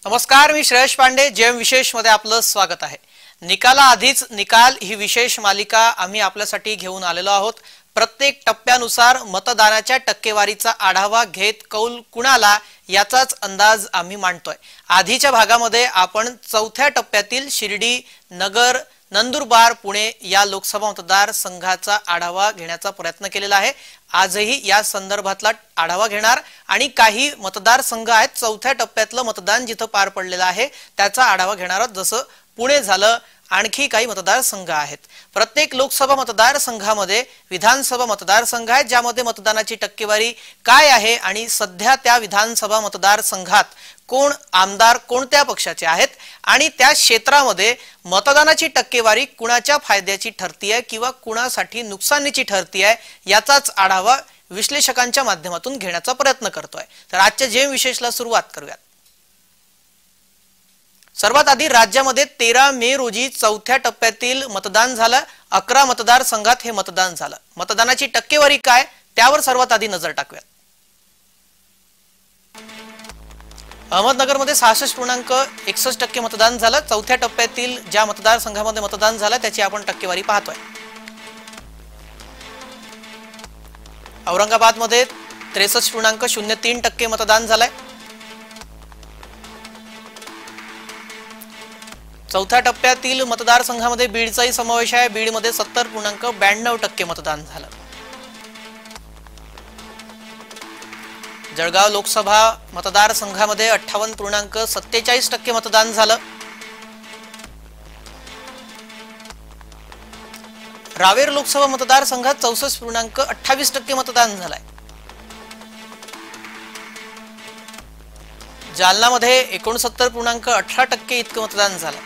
नमस्कार, मी श्रेयश पांडे. जेम विशेष मध्ये आपलं स्वागत आहे. निकाला आधीच निकाल ही विशेष मालिका आम्ही आपल्यासाठी घेऊन आलेलो आहोत. प्रत्येक टप्प्यानुसार मतदानाच्या टक्केवारीचा आढावा घेत कौल कुणाला याचाच अंदाज आम्ही मांडतोय. आधीच्या भागामध्ये आपण चौथ्या टप्प्यातील शिर्डी, नगर, नंदुरबार, पुणे या लोकसभा मतदार संघाचा आढावा घेण्याचा प्रयत्न केलेला आहे. आजही या संदर्भातला आढावा घेणार आणि काही मतदारसंघ आहेत चौथ्या टप्प्यातलं मतदान जिथं पार पडलेलं आहे त्याचा आढावा घेणार आहोत. जसं पुणे झालं, आणखी काही मतदारसंघ आहेत. प्रत्येक लोकसभा मतदारसंघामध्ये विधानसभा मतदारसंघ आहेत ज्यामध्ये मतदानाची टक्केवारी काय आहे आणि सध्या त्या विधानसभा मतदारसंघात कोण आमदार कोणत्या पक्षाचे आहेत आणि त्या क्षेत्रामध्ये मतदानाची टक्केवारी कुणाच्या फायद्याची ठरतीये किंवा कुणासाठी नुकसानीची ठरतीये याचाच आढावा विश्लेषकांच्या माध्यमातून घेण्याचा प्रयत्न करतोय. तर आजच्या जेम विशेषला सुरुवात करूयात. सर्वात आधी राज्यामध्ये 13 मे रोजी चौथ्या टप्प्यातील मतदान झालं. 11 मतदारसंघात हे मतदान झालं. मतदानाची टक्केवारी काय त्यावर सर्वात आधी नजर टाकूयात. अहमदनगरमध्ये 66.61% मतदान झालं. चौथ्या टप्प्यातील ज्या मतदारसंघामध्ये मतदान झालं त्याची आपण टक्केवारी पाहतोय. औरंगाबादमध्ये 63.03% मतदान झालंय. चौथ्या टप्प्यातील मतदारसंघामध्ये बीडचाही समावेश आहे. बीडमध्ये 70.92% मतदान झालं. जळगाव लोकसभा मतदारसंघामध्ये 58.47% मतदान झालं. रावेर लोकसभा मतदारसंघात 64.28% मतदान झालंय. जालनामध्ये 69.18% इतकं मतदान झालं.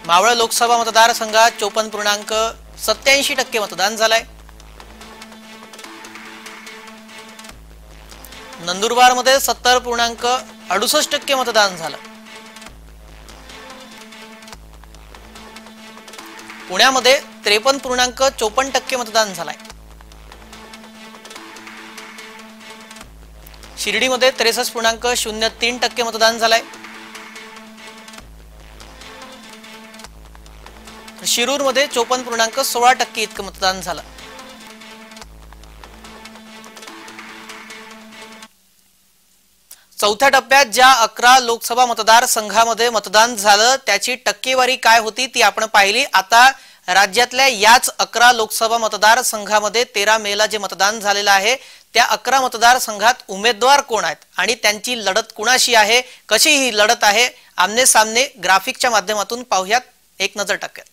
मावळ लोकसभा मतदारसंघात 54.87% मतदान झालंय. नंदुरबार मध्ये 70.68% मतदान झालं. पुण्यामध्ये 53.54% मतदान झालंय. शिर्डीमध्ये 63.03% मतदान झालंय. शिरूरमध्ये 54.16% इतकं मतदान झालं. चौथ्या टप्प्यात ज्या 11 लोकसभा मतदारसंघामध्ये मतदान झालं त्याची टक्केवारी काय होती ती आपण पाहिली. आता राज्यातल्या याच 11 लोकसभा मतदारसंघामध्ये 13 मेला जे मतदान झालेलं आहे त्या 11 मतदारसंघात उमेदवार कोण आहेत आणि त्यांची लढत कुणाशी आहे, कशी ही लढत आहे, आमने सामने ग्राफिकच्या माध्यमातून पाहूयात. एक नजर टाकूयात.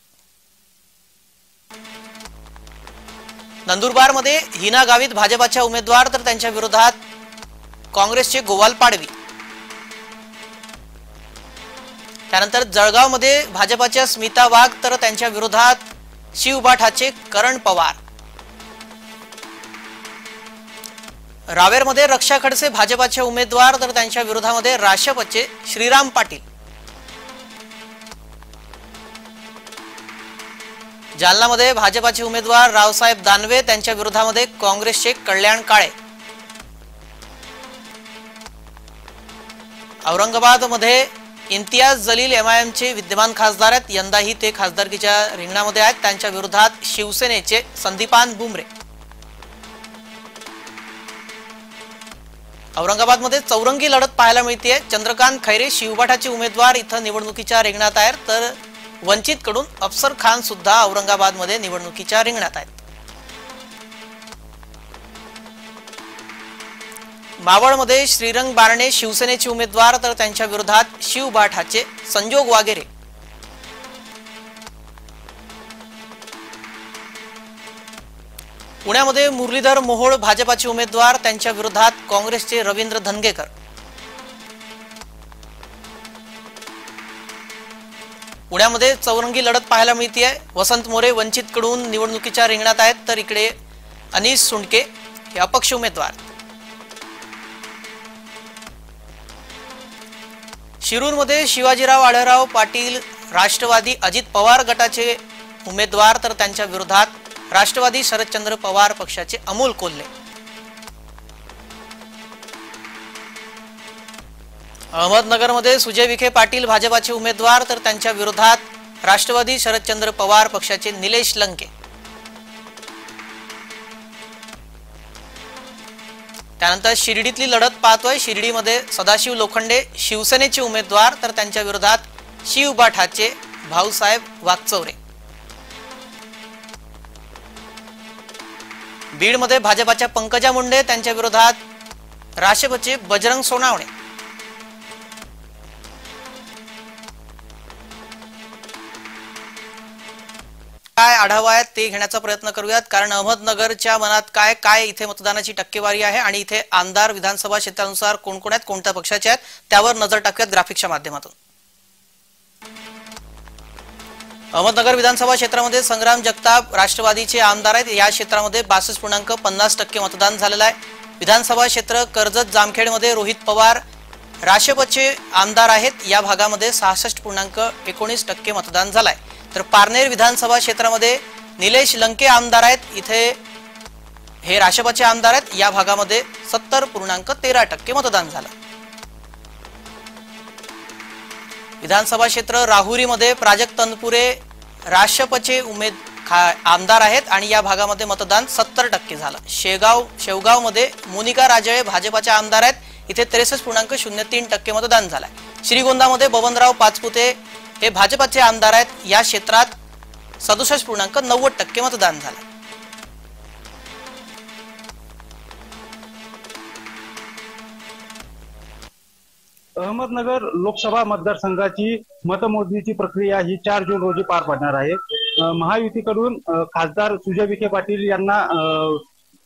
नंदुरबार मध्ये हिना गावित भाजपाच्या उमेदवार तर त्यांच्या विरोधात काँग्रेसचे गोवाल पाडवी. त्यानंतर जळगाव मध्ये भाजपाच्या स्मिता वाघ तर त्यांच्या विरोधात शिवबाठाचे करण पवार. रावेर मध्ये रक्षा खडसे भाजपाचे उमेदवार तर त्यांच्या विरोधामध्ये राष्ट्रपचे श्रीराम पाटील. जालनामध्ये भाजपाचे उमेदवार रावसाहेब दानवे त्यांच्या विरोधामध्ये काँग्रेसचे कल्याण काळे. औरंगाबाद मध्ये इम्तियाज जलील एमआयएमचे विद्यमान खासदार आहेत. यंदाही ते खासदारकीच्या रिंगणामध्ये आहेत. त्यांच्या विरोधात शिवसेनेचे संदीपान बुमरे. औरंगाबाद मध्ये चौरंगी लढत पाहायला मिळते. चंद्रकांत खैरे शिवबाठाचे उमेदवार इथं निवडणुकीच्या रिंगणात आहेत तर वंचित कडून अफसर खान सुद्धा औरंगाबाद मध्ये निवडणुकीच्या रिंगणात आहेत. मावळमध्ये श्रीरंग बारणे शिवसेनेचे उमेदवार तर त्यांच्या विरोधात शिवबाठाचे संजोग वागेरे. पुण्यामध्ये मुरलीधर मोहोळ भाजपाचे उमेदवार त्यांच्या विरोधात काँग्रेसचे रवींद्र धनगेकर. पुण्यामध्ये चौरंगी लढत पाहायला मिळते. वसंत मोरे वंचित कडून निवडणुकीच्या रिंगणात आहेत तर इकडे अनिश सुंडके हे अपक्ष उमेदवार. शिरूरमध्ये शिवाजीराव आढळराव पाटील राष्ट्रवादी अजित पवार गटाचे उमेदवार तर त्यांच्या विरोधात राष्ट्रवादी शरदचंद्र पवार पक्षाचे अमोल कोल्हे. अहमदनगरमध्ये सुजय विखे पाटील भाजपाचे उमेदवार, तर त्यांच्या विरोधात राष्ट्रवादी शरदचंद्र पवार पक्षाचे निलेश लंके। त्यानंतर शिर्डीतली लढत पाहतोय। शिर्डीमध्ये सदाशिव लोखंडे शिवसेनेचे उमेदवार, तर त्यांच्या विरोधात शिवबाठाचे भाऊसाहेब वागचौरे। बीडमध्ये भाजपाच्या पंकजा मुंडे, त्यांच्या विरोधात राष्ट्रपचे बजरंग सोनावणे। काय आढावा आहे ते घेण्याचा प्रयत्न करूयात, कारण अहमदनगरच्या मनात काय काय इथे मतदानाची टक्केवारी आहे आणि इथे आमदार विधानसभा क्षेत्रानुसार कोण कोण आहेत, कोणत्या पक्षाचे आहेत, त्यावर नजर टाकूयात ग्राफिक्सच्या माध्यमातून। अहमदनगर विधानसभा क्षेत्रामध्ये संग्राम जगताप राष्ट्रवादीचे आमदार आहेत। या क्षेत्रामध्ये 62.50% मतदान झालेलं आहे। विधानसभा क्षेत्र कर्जत जामखेडमध्ये रोहित पवार राष्ट्रपचे आमदार आहेत। या भागामध्ये 66.19% मतदान झालंय। तर पारनेर विधानसभा क्षेत्रामध्ये निलेश लंके आमदार आहेत, इथे हे राष्ट्रपचे आमदार आहेत। या भागामध्ये 70.13% मतदान झालं। विधानसभा क्षेत्र राहुरीमध्ये प्राजक्त तनपुरे राष्ट्रपचे आमदार आहेत आणि या भागामध्ये मतदान 70% झालं। शेवगावमध्ये मोनिका राजळे भाजपाचे आमदार आहेत, इथे 63.03% मतदान झालंय। श्रीगोंदामध्ये बबनराव पाचपुते हे भाजपाचे आमदार आहेत। या क्षेत्रात 67.90% मतदान झालं। अहमदनगर लोकसभा मतदारसंघाची मतमोजणीची प्रक्रिया ही 4 जून रोजी पार पडणार आहे। महायुतीकडून खासदार सुजय विखे पाटील यांना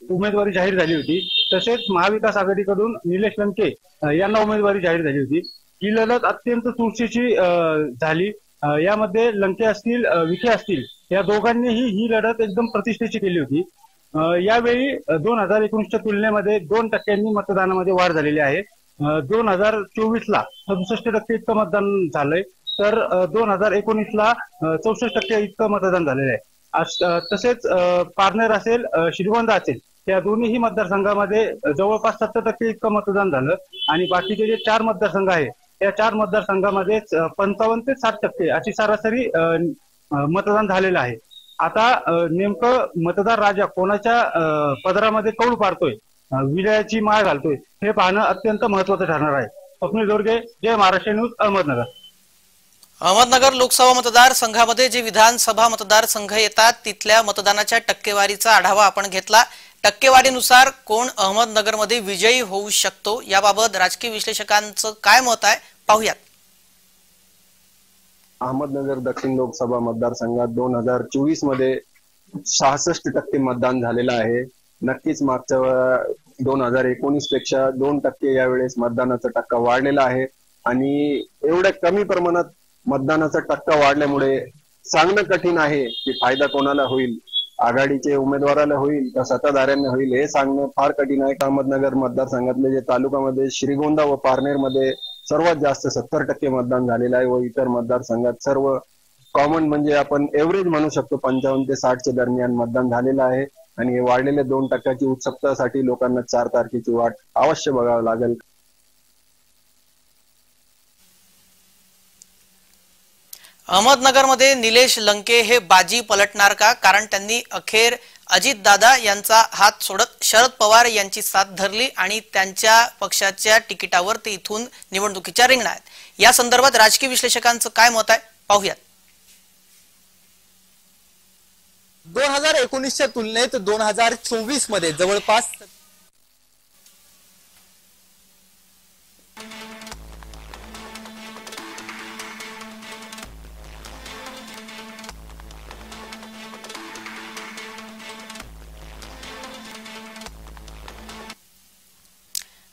उमेदवारी जाहीर झाली होती, तसेच महाविकास आघाडीकडून निलेश लंके यांना उमेदवारी जाहीर झाली होती। ही लढत अत्यंत चुरशीची झाली। यामध्ये लंके असतील विखे असतील या दोघांनीही ही लढत एकदम प्रतिष्ठेची केली होती। यावेळी 2019च्या तुलनेमध्ये 2% मतदानामध्ये वाढ झालेली आहे। 2024ला 67% इतकं मतदान झालंय, तर 2019ला 64% इतकं मतदान झालेलं आहे। तसेच पारनेर असेल श्रीगोंदा असेल या दोन्हीही मतदारसंघामध्ये जवळपास 70% इतकं मतदान झालं आणि बाकीचे जे 4 मतदारसंघ आहे या 4 मतदारसंघामध्ये 55 ते 60% अशी सरासरी मतदान झालेलं आहे। आता नेमकं मतदार राजा कोणाच्या पदरामध्ये कौल पाडतोय, विजयाची माळ घालतोय, हे पाहणं अत्यंत महत्त्वाचं ठरणार आहे। स्वप्नील दोरगे, जय महाराष्ट्र न्यूज, अहमदनगर। अहमदनगर लोकसभा मतदारसंघामध्ये जे विधानसभा मतदारसंघ येतात तिथल्या मतदानाच्या टक्केवारीचा आढावा आपण घेतला। टक्केवारीनुसार कोण अहमदनगरमध्ये विजयी होऊ शकतो याबाबत राजकीय विश्लेषकांचं काय मत आहे पाहूयात। अहमदनगर दक्षिण लोकसभा मतदारसंघात 2024 मध्ये 66% मतदान झालेलं आहे। नक्कीच मागच्या 2019 पेक्षा 2% यावेळेस मतदानाचा टक्का वाढलेला आहे आणि एवढ्या कमी प्रमाणात मतदानाचा टक्का वाढल्यामुळे सांगणं कठीण आहे की फायदा कोणाला होईल, आघाडीचे उमेदवाराला होईल का सत्ताधाऱ्यांना होईल, हे सांगणं फार कठीण आहे। अहमदनगर मतदारसंघातले जे तालुक्यामध्ये श्रीगोंदा व पारनेर मध्ये सर्वात जास्त 70% मतदान झालेलं आहे व इतर मतदारसंघात सर्व कॉमन म्हणजे आपण एव्हरेज म्हणू शकतो 55 ते 60 दरम्यान मतदान झालेलं आहे आणि हे वाढलेल्या 2% उत्सुकतासाठी लोकांना 4 तारखेची वाट अवश्य बघावं लागेल। अहमदनगरमध्ये निलेश लंके हे बाजी पलटणार का, कारण त्यांनी अखेर अजितदादा यांचा हात सोडत शरद पवार यांची साथ धरली आणि त्यांच्या पक्षाच्या तिकिटावर ते इथून निवडणुकीच्या रिंगणात आहेत। या संदर्भात राजकीय विश्लेषकांचं काय मत आहे पाहूयात। 2019च्या तुलनेत 2024 मध्ये जवळपास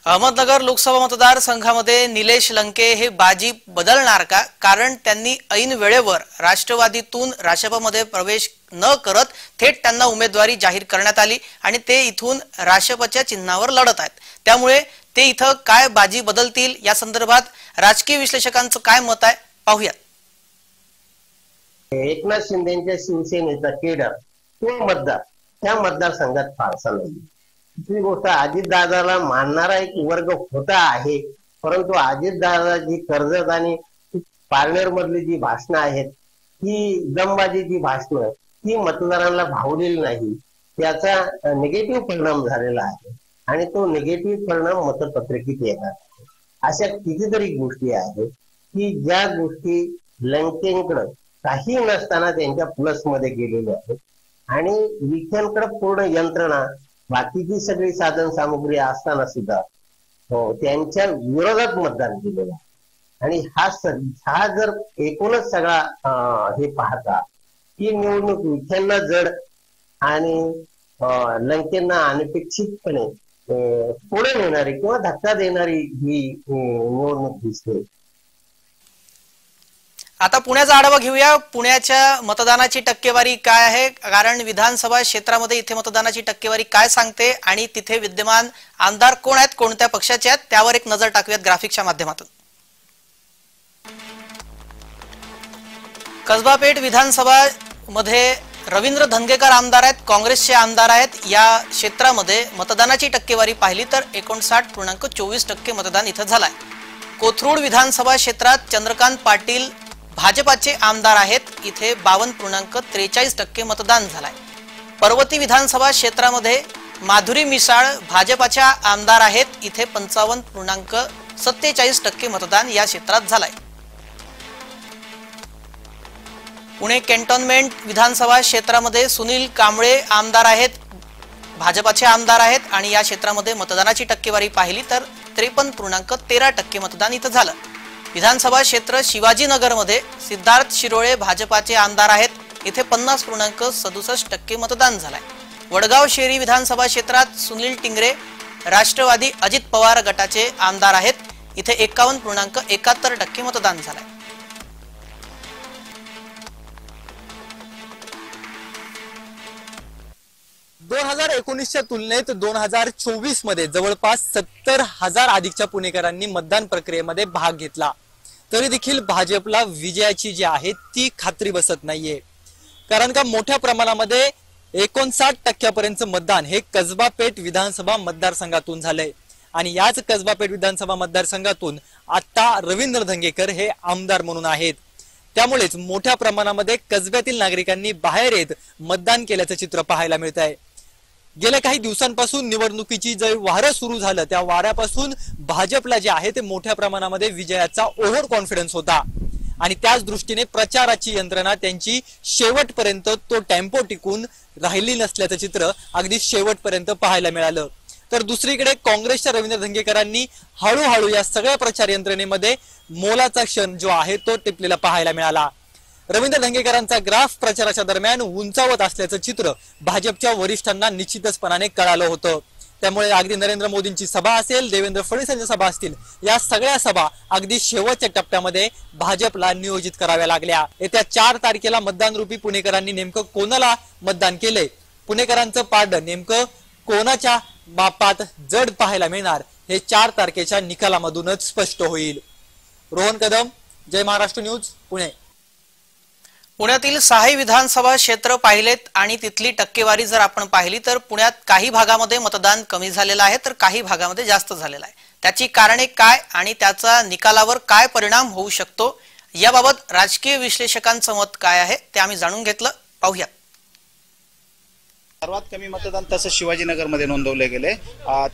अहमदनगर लोकसभा मतदारसंघामध्ये निलेश लंके हे बाजी बदलणार का, कारण त्यांनी ऐन वेळेवर राष्ट्रवादीतून राष्ट्रपमध्ये प्रवेश न करत थेट त्यांना उमेदवारी जाहीर करण्यात आली आणि ते इथून राष्ट्रपच्या चिन्हावर लढत आहेत। त्यामुळे ते इथं काय बाजी बदलतील या संदर्भात राजकीय विश्लेषकांचं काय मत आहे पाहूया। एकनाथ शिंदेच्या शिवसेनेचा केडर किंवा मतदार त्या मतदारसंघात फारसा नाही। दुसरी गोष्ट, अजितदादाला मानणारा एक वर्ग होता आहे परंतु अजितदादाची कर्जत आणि पारनेर मधली जी भाषणं आहेत, ही दमबाजी जी भाषणं, ती मतदारांना भावलेली नाही. त्याचा निगेटिव्ह परिणाम झालेला आहे आणि तो निगेटिव्ह परिणाम मतपत्रिकेत येणार. अशा कितीतरी गोष्टी आहेत की ज्या गोष्टी लंकेंकडे काही नसताना त्यांच्या प्लस मध्ये गेलेल्या आहेत आणि विखेंकडे पूर्ण यंत्रणा, बाकीची सगळी साधन सामुग्री असताना सुद्धा त्यांच्या विरोधात मतदान केलेलं आहे. आणि हा जर एकूणच सगळा हे पाहता ही निवडणूक विखेंना जड आणि लंकेंना अनपेक्षितपणे पुढे नेणारी किंवा धक्का देणारी ही निवडणूक दिसते. आता पुण्याचा आढावा घेऊया. पुण्याच्या मतदानाची टक्केवारी काय आहे, कारण विधानसभा क्षेत्रामध्ये इथे मतदानाची टक्केवारी काय सांगते आणि तिथे विद्यमान आमदार कोण आहेत, कोणत्या पक्षाचे आहेत, त्यावर एक नजर टाकूयात ग्राफिकच्या माध्यमातून. कसबा पेठ विधानसभा मध्ये रवींद्र धंगेकर आमदार आहेत, काँग्रेसचे आमदार आहेत. या क्षेत्रामध्ये मतदानाची टक्केवारी पाहिली तर 59.24% मतदान इथं झालंय. कोथरूड विधानसभा क्षेत्रात चंद्रकांत पाटील भाजपाचे आमदार आहेत, इथे 52.43% मतदान झालंय. पर्वती विधानसभा क्षेत्रामध्ये माधुरी मिसाळ भाजपाच्या आमदार आहेत, इथे 55.47% मतदान या क्षेत्रात झालंय. पुणे कॅन्टोन्मेंट विधानसभा क्षेत्रामध्ये सुनील कांबळे आमदार आहेत, भाजपाचे आमदार आहेत आणि या क्षेत्रामध्ये मतदानाची टक्केवारी पाहिली तर 53.13% मतदान इथं झालं. विधानसभा क्षेत्र शिवाजीनगरमध्ये सिद्धार्थ शिरोळे भाजपाचे आमदार आहेत, इथे 50.67% मतदान झालंय. वडगाव शेरी विधानसभा क्षेत्रात सुनील टिंगरे राष्ट्रवादी अजित पवार गटाचे आमदार आहेत, इथे 51.71% मतदान झालंय. दोन 2019च्या तुलनेत 2024 मध्ये जवळपास 70,000 अधिकच्या पुणेकरांनी मतदान प्रक्रियेमध्ये भाग घेतला. तरी देखील भाजपला विजयाची जी आहे ती खात्री बसत नाहीये. कारण का मोठ्या प्रमाणामध्ये 59% मतदान हे कसबा पेठ विधानसभा मतदारसंघातून झालंय आणि याच कसबा पेठ विधानसभा मतदारसंघातून आता रवींद्र धंगेकर हे आमदार म्हणून आहेत. त्यामुळेच मोठ्या प्रमाणामध्ये कसब्यातील नागरिकांनी बाहेर येत मतदान केल्याचं चित्र पाहायला मिळत आहे. गेल्या काही दिवसांपासून निवडणुकीची जे वारं सुरू झालं त्या वाऱ्यापासून भाजपला जे आहे ते मोठ्या प्रमाणामध्ये विजयाचा ओव्हर कॉन्फिडन्स होता आणि त्याच दृष्टीने प्रचाराची यंत्रणा त्यांची शेवटपर्यंत तो टेम्पो टिकून राहिली नसल्याचं चित्र अगदी शेवटपर्यंत पाहायला मिळालं. तर दुसरीकडे काँग्रेसच्या रवींद्र धंगेकरांनी हळूहळू या सगळ्या प्रचार यंत्रणेमध्ये मोलाचा क्षण जो आहे तो टिपलेला पाहायला मिळाला. रवींद्र धंगेकरांचा ग्राफ प्रचाराच्या दरम्यान उंचावत असल्याचं चित्र भाजपच्या वरिष्ठांना निश्चितपणाने कळालं होतं. त्यामुळे अगदी नरेंद्र मोदींची सभा असेल, देवेंद्र फडणवीसांच्या सभा असतील, या सगळ्या सभा अगदी शेवटच्या टप्प्यामध्ये भाजपला नियोजित कराव्या लागल्या. येत्या 4 तारखेला मतदान रूपी पुणेकरांनी नेमकं कोणाला मतदान केलंय, पुणेकरांचं पारडं नेमकं कोणाच्या बापात जड पाहायला मिळणार हे 4 तारखेच्या निकालामधूनच स्पष्ट होईल. रोहन कदम, जय महाराष्ट्र न्यूज, पुणे. पुण्यातील 6 विधानसभा क्षेत्र पाहिलेत आणि तिथली टक्केवारी जर आपण पाहिली तर पुण्यात काही भागामध्ये मतदान कमी झालेलं आहे तर काही भागामध्ये जास्त झालेलं आहे. त्याची कारणे काय आणि त्याचा निकालावर काय परिणाम होऊ शकतो याबाबत राजकीय विश्लेषकांचं मत काय आहे ते आम्ही जाणून घेतलं. पाहूया. सर्वात कमी मतदान तसं शिवाजीनगरमध्ये नोंदवले गेले.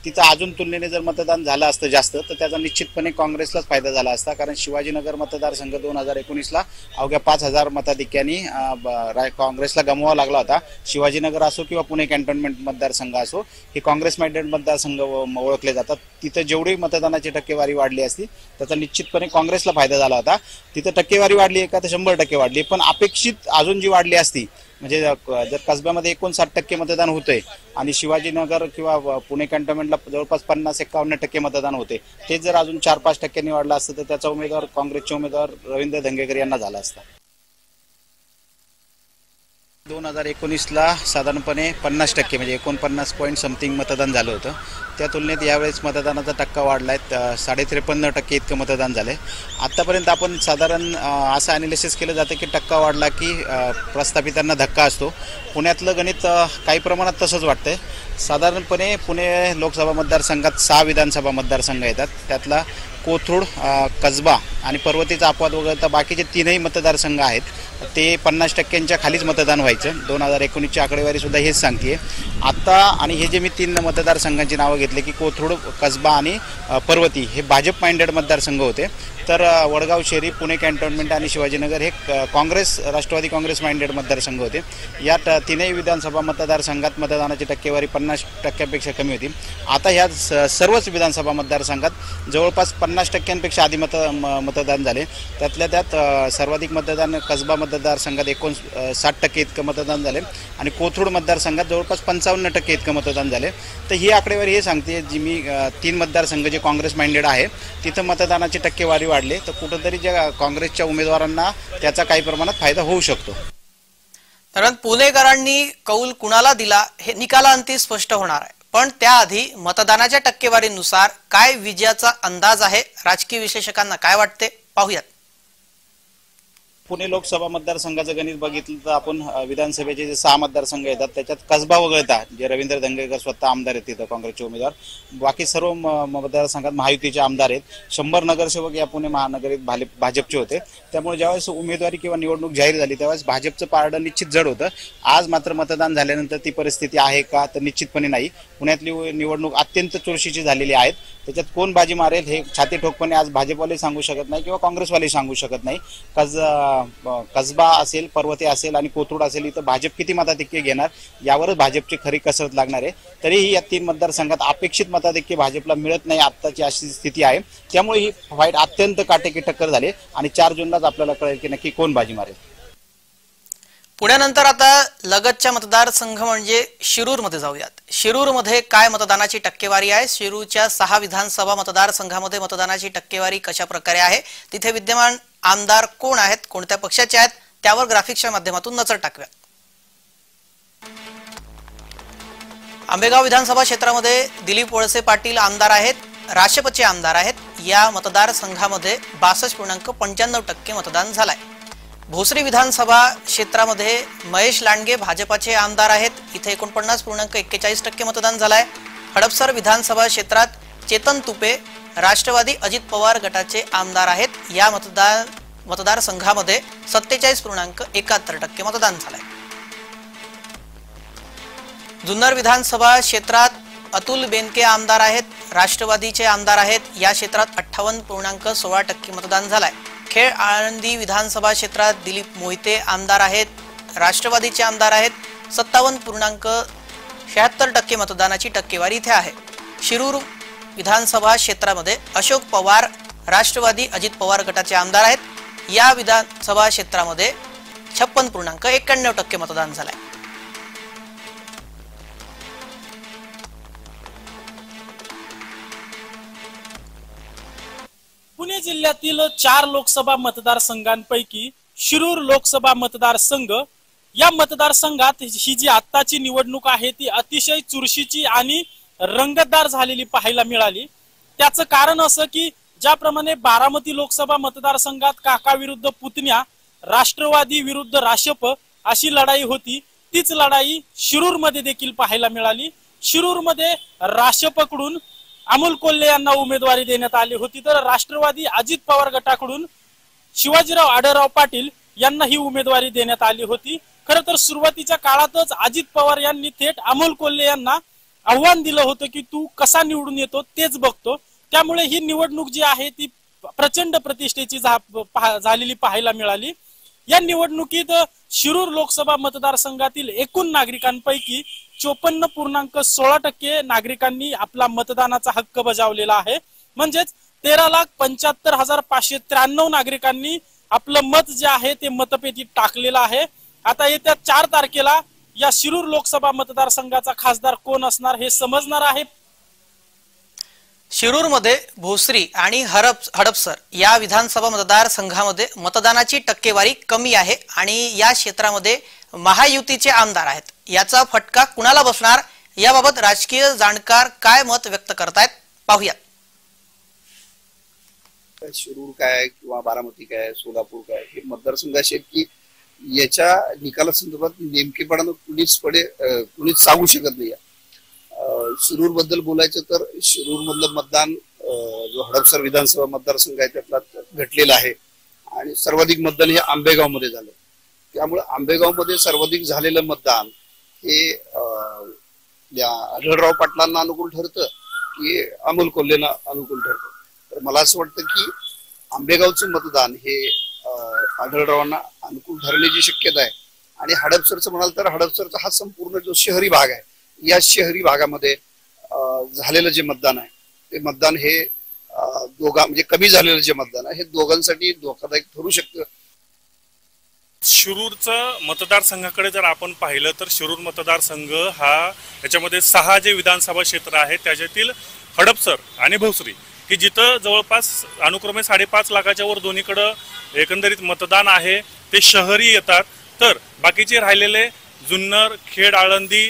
तिथं अजून तुलनेने जर मतदान झालं असतं जास्त तर त्याचा निश्चितपणे काँग्रेसलाच फायदा झाला असता. कारण शिवाजीनगर मतदारसंघ 2019ला अवघ्या 5,000 मताधिक्यांनी काँग्रेसला गमवावा लागला होता. शिवाजीनगर असो किंवा पुणे कॅन्टोन्मेंट मतदारसंघ असो हे काँग्रेस माइंडेड मतदारसंघ ओळखले जातात. तिथं जेवढी मतदानाची टक्केवारी वाढली असती त्याचा निश्चितपणे काँग्रेसला फायदा झाला होता. तिथं टक्केवारी वाढली आहे का तर 100% वाढली, पण अपेक्षित अजून जी वाढली असती म्हणजे जर कसब्यामध्ये 59% मतदान होतंय आणि शिवाजीनगर किंवा पुणे कॅन्टोन्मेंटला जवळपास 50-51% मतदान होते, ते जर अजून 4-5% वाढलं असतं तर त्याचा उमेदवार काँग्रेसचे उमेदवार रवींद्र धंगेकर यांना झाला असता. 2019ला साधारणपणे 50% म्हणजे 49 पॉईंट समथिंग मतदान झालं होतं. त्या तुलनेत यावेळेस मतदानाचा टक्का वाढलाय, 53% इतकं मतदान झालंय. आतापर्यंत आपण साधारण असं अनालिसिस केलं जातं की टक्का वाढला की प्रस्थापितांना धक्का असतो. पुण्यातलं गणित काही प्रमाणात तसंच वाटतंय. साधारणपणे पुणे लोकसभा मतदारसंघात 6 विधानसभा मतदारसंघ येतात, त्यातला कोथरूड, कसबा आणि पर्वतीचा अपवाद वगळता बाकीचे तीनही मतदारसंघ आहेत ते 50% खालीच मतदान व्हायचं. 2019ची आकडेवारी सुद्धा हेच सांगते आता. आणि हे जे मी 3 मतदारसंघांची नावं घेतले की कोथरूड, कसबा आणि पर्वती हे भाजप माइंडेड मतदारसंघ होते, तर वडगाव शहरी, पुणे कॅन्टोन्मेंट आणि शिवाजीनगर हे काँग्रेस, राष्ट्रवादी काँग्रेस माइंडेड मतदारसंघ होते. या तीनही विधानसभा मतदारसंघात मतदानाची टक्केवारी 50% कमी होती. आता ह्या सर्वच विधानसभा मतदारसंघात जवळपास 50% आधी मतदान झाले. त्यातल्या त्यात सर्वाधिक मतदान कसबा मतदारसंघात 60% इतकं मतदान झाले आणि कोथरूड मतदारसंघात जवळपास 55% इतकं मतदान झाले. तर ही आकडेवारी हे सांगते जी मी 3 मतदारसंघ जे काँग्रेस माइंडेड आहे तिथं मतदानाची टक्केवारी वाढली, तर कुठंतरी ज्या काँग्रेसच्या उमेदवारांना त्याचा काही प्रमाणात फायदा होऊ शकतो. कारण पुणेकरांनी कौल कुणाला दिला हे निकालांती स्पष्ट होणार आहे, पण त्याआधी मतदानाच्या टक्केवारीनुसार काय विजयाचा अंदाज आहे, राजकीय विश्लेषकांना काय वाटते पाहूयात. पुणे लोकसभा मतदारसंघाचं गणित बघितलं तर आपण विधानसभेचे जे 6 मतदारसंघ येतात त्याच्यात कसबा वगळता जे रवींद्र धंगेकर स्वतः आमदार आहेत तिथं काँग्रेसचे उमेदवार, बाकी सर्व मतदारसंघात महायुतीचे आमदार आहेत. 100 नगरसेवक या पुणे महानगरीत भाजपचे होते. त्यामुळे ज्यावेळेस उमेदवारी किंवा निवडणूक जाहीर झाली त्यावेळेस भाजपचं पारडं निश्चित जड होतं. आज मात्र मतदान झाल्यानंतर ती परिस्थिती आहे का, तर निश्चितपणे नाही. पुण्यातली निवडणूक अत्यंत चुरशीची झालेली आहे. त्याच्यात कोण बाजी मारेल हे छाती ठोकपणे आज भाजपवाले सांगू शकत नाही किंवा काँग्रेसवाले सांगू शकत नाही. कसबा असेल, पर्वती असेल आणि कोथरूड असेल इथं भाजप किती मताधिक्य घेणार यावरच भाजपची खरी कसरत लागणार आहे. तरीही या 3 मतदारसंघात अपेक्षित मताधिक्य भाजपला मिळत नाही, आत्ताची अशी स्थिती आहे. त्यामुळे ही फाईट अत्यंत काटेकी टक्कर झाली आणि 4 जूनलाच आपल्याला कळेल की नक्की कोण बाजी मारेल. पुण्यानंतर आता लगतच्या मतदारसंघ म्हणजे शिरूरमध्ये जाऊयात. शिरूरमध्ये काय मतदानाची टक्केवारी आहे, शिरूरच्या 6 विधानसभा मतदारसंघामध्ये मतदानाची टक्केवारी कशा प्रकारे आहे, तिथे विद्यमान आमदार कोण आहेत, कोणत्या पक्षाचे आहेत, त्यावर ग्राफिक्सच्या माध्यमातून नजर टाकूया. आंबेगाव विधानसभा क्षेत्रामध्ये दिलीप वळसे पाटील आमदार आहेत, राष्ट्रपचे आमदार आहेत. या मतदारसंघामध्ये 62.95% मतदान झालंय. भोसरी विधानसभा क्षेत्रामध्ये महेश लांडगे भाजपाचे आमदार आहेत, इथे 49.41% मतदान झालंय. हडपसर विधानसभा क्षेत्रात चेतन तुपे राष्ट्रवादी अजित पवार गटाचे आमदार आहेत. या मतदारसंघामध्ये 47.71% मतदान झालंय. जुन्नर विधानसभा क्षेत्रात अतुल बेनके आमदार आहेत, राष्ट्रवादीचे आमदार आहेत. या क्षेत्रात 58.16% मतदान झालंय. खेड आळंदी विधानसभा क्षेत्रात दिलीप मोहिते आमदार आहेत, राष्ट्रवादीचे आमदार आहेत. 57.76% मतदानाची टक्केवारी इथे आहे. शिरूर विधानसभा क्षेत्रामध्ये अशोक पवार राष्ट्रवादी अजित पवार गटाचे आमदार आहेत. या विधानसभा क्षेत्रामध्ये 56.91% मतदान झालंय. पुणे जिल्ह्यातील 4 लोकसभा मतदारसंघांपैकी शिरूर लोकसभा मतदारसंघ, या मतदारसंघात ही जी आत्ताची निवडणूक आहे ती अतिशय चुरशीची आणि रंगतदार झालेली पाहायला मिळाली. त्याचं कारण असं की ज्याप्रमाणे बारामती लोकसभा मतदारसंघात काका विरुद्ध पुतण्या, राष्ट्रवादी विरुद्ध राशप अशी लढाई होती, तीच लढाई शिरूर मध्ये देखील पाहायला मिळाली. शिरूर मध्ये राशपकडून अमोल कोल्हे यांना उमेदवारी देण्यात आली होती, तर राष्ट्रवादी अजित पवार गटाकडून शिवाजीराव आढळराव पाटील यांना ही उमेदवारी देण्यात आली होती. खरं तर सुरुवातीच्या काळातच अजित पवार यांनी थेट अमोल कोल्हे यांना आव्हान दिलं होतं की तू कसा निवडून येतो तेच बघतो. त्यामुळे ही निवडणूक जी आहे ती प्रचंड प्रतिष्ठेची झालेली पाहायला मिळाली. या निवडणुकीत शिरूर लोकसभा मतदारसंघातील एकूण नागरिकांपैकी 54.16% नागरिकांनी आपला मतदानाचा हक्क बजावलेला आहे. म्हणजेच 13,75,593 नागरिकांनी आपलं मत जे आहे ते मतपेटीत टाकलेलं आहे. आता येत्या 4 तारखेला या शिरूर लोकसभा मतदारसंघाचा खासदार कोण असणार हे समजणार आहे. शिरूरमध्ये भोसरी आणि हडपसर या विधानसभा मतदारसंघामध्ये मतदानाची टक्केवारी कमी आहे आणि या क्षेत्रामध्ये महायुतीचे आमदार आहेत. याचा फटका कुणाला बसणार याबाबत राजकीय जाणकार काय मत व्यक्त करतायत पाहूयात. शिरूर काय किंवा बारामती काय, सोलापूर काय हे मतदारसंघ असे की याच्या निकालासंदर्भात नेमकेपणानं कुणीच सांगू शकत नाही. शिरूर बद्दल बोलायचं तर शिरूर मधलं मतदान जो हडपसर विधानसभा मतदारसंघ आहे त्यातला घटलेला आहे आणि सर्वाधिक मतदान हे आंबेगाव मध्ये झालं. त्यामुळे आंबेगाव मध्ये सर्वाधिक झालेलं मतदान हे आढळराव पाटलांना अनुकूल ठरतं की अमोल कोल्हेंना अनुकूल ठरतं. तर मला असं वाटतं की आंबेगावचं मतदान हे आढळरावांना अनुकूल ठरण्याची शक्यता आहे. आणि हडपसरचं म्हणाल तर हडपसरचा हा संपूर्ण जो शहरी भाग आहे, या शहरी भागामध्ये झालेलं जे मतदान आहे ते मतदान हे म्हणजे कमी झालेलं जे मतदान आहे हे दोघांसाठी धोकादायक ठरू शकतं. शिरूरचं मतदारसंघाकडे जर आपण पाहिलं तर शिरूर मतदारसंघ हा याच्यामध्ये 6 जे विधानसभा क्षेत्र आहेत त्याच्यातील हडपसर आणि भोसरी की जिथं जवळपास अनुक्रमे 5.5 लाखाच्या वर दोन्हीकडं एकंदरीत मतदान आहे ते शहरी येतात. तर बाकीचे राहिलेले जुन्नर, खेड, आळंदी,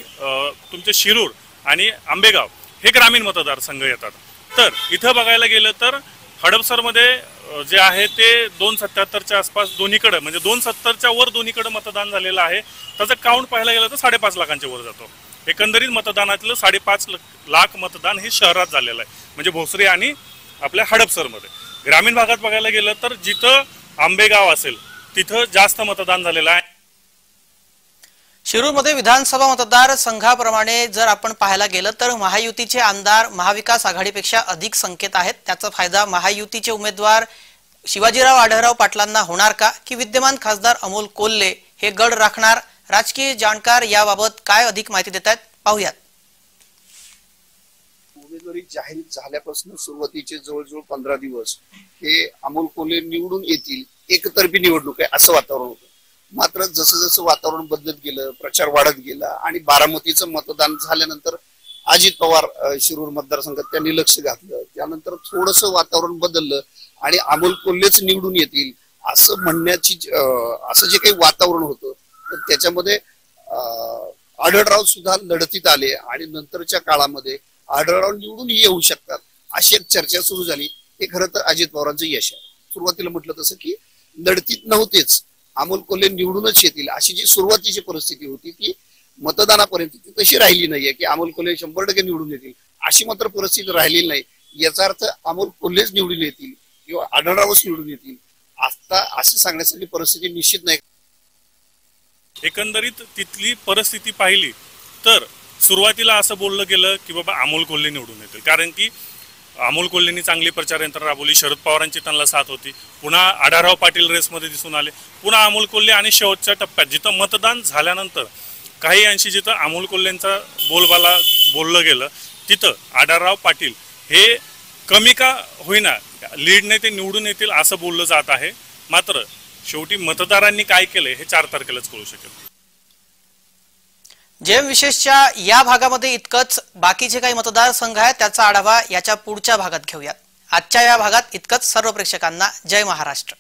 तुमचे शिरूर आणि आंबेगाव हे ग्रामीण मतदारसंघ येतात. तर इथं बघायला गेलं तर हडपसरमध्ये जे आहे ते 277च्या आसपास दोन्हीकडे म्हणजे 270च्या वर दोन्हीकडे मतदान झालेलं आहे. त्याचं काउंट पाहायला गेलं तर 5.5 लाखांच्या वर जातो. एकंदरीत मतदानातलं 5.5 लाख मतदान हे शहरात झालेलं आहे म्हणजे भोसरी आणि आपल्या हडपसरमध्ये. ग्रामीण भागात बघायला गेलं तर जिथं आंबेगाव असेल तिथं जास्त मतदान झालेलं आहे. शिरूरमध्ये विधानसभा मतदारसंघाप्रमाणे जर आपण पाहायला गेलं तर महायुतीचे आमदार महाविकास आघाडीपेक्षा अधिक संख्येत आहेत. त्याचा फायदा महायुतीचे उमेदवार शिवाजीराव आढळराव पाटलांना होणार का की विद्यमान खासदार अमोल कोल्हे हे गड राखणार? राजकीय जाणकार याबाबत काय अधिक माहिती देत आहेत पाहूयात. उमेदवारी जाहीर झाल्यापासून सुरुवातीचे जवळजवळ 15 दिवस हे अमोल कोल्हे निवडून येतील एकतर्फी निवडणूक आहे असं वातावरण होतं. मात्र जसं जसं वातावरण बदलत गेलं, प्रचार वाढत गेला आणि बारामतीचं मतदान झाल्यानंतर अजित पवार शिरूर मतदारसंघात त्यांनी लक्ष घातलं. त्यानंतर थोडंसं वातावरण बदललं आणि अमोल कोल्हेच निवडून येतील असं म्हणण्याची असं जे काही वातावरण होतं तर त्याच्यामध्ये आढळराव सुद्धा लढतीत आले आणि नंतरच्या काळामध्ये आढळराव निवडून येऊ शकतात अशी एक चर्चा सुरू झाली. हे खरं तर अजित पवारांचं यश आहे. सुरुवातीला म्हटलं तसं की लढतीत नव्हतेच, अमोल कोल्हे निवडूनच येतील अशी जी सुरुवातीची परिस्थिती होती ती मतदानापर्यंत ती तशी राहिली नाहीये की अमोल कोल्हे 100% निवडून येतील अशी मात्र परिस्थिती राहिलेली नाही. याचा अर्थ अमोल कोल्हेच निवडून येतील किंवा आढळरावच निवडून येतील आता असं सांगण्यासाठी परिस्थिती निश्चित नाही. एकंदरीत तिथली परिस्थिती पाहिली तर सुरुवातीला असं बोललं गेलं की बाबा अमोल कोल्हे निवडून येतील कारण की अमोल कोल्हेंनी चांगली प्रचार यंत्रणा राबवली, शरद पवारांची त्यांना साथ होती. पुन्हा आढळराव पाटील रेसमध्ये दिसून आले. पुन्हा अमोल कोल्हे आणि शेवटच्या टप्प्यात जिथं मतदान झाल्यानंतर काही अंशी जिथं अमोल कोल्हेंचा बोलबाला बोललं गेलं तिथं आढळराव पाटील हे कमी का होईना लीडने ते निवडून येतील असं बोललं जात आहे. मात्र शेवटी मतदारांनी काय केलंय हे 4 तारखेलाच कळू शकेल. जेम विशेषच्या या भागामध्ये इतकंच. बाकीचे काही मतदारसंघ आहेत त्याचा आढावा याच्या पुढच्या भागात घेऊयात. आजच्या या भागात इतकंच. सर्व प्रेक्षकांना जय महाराष्ट्र.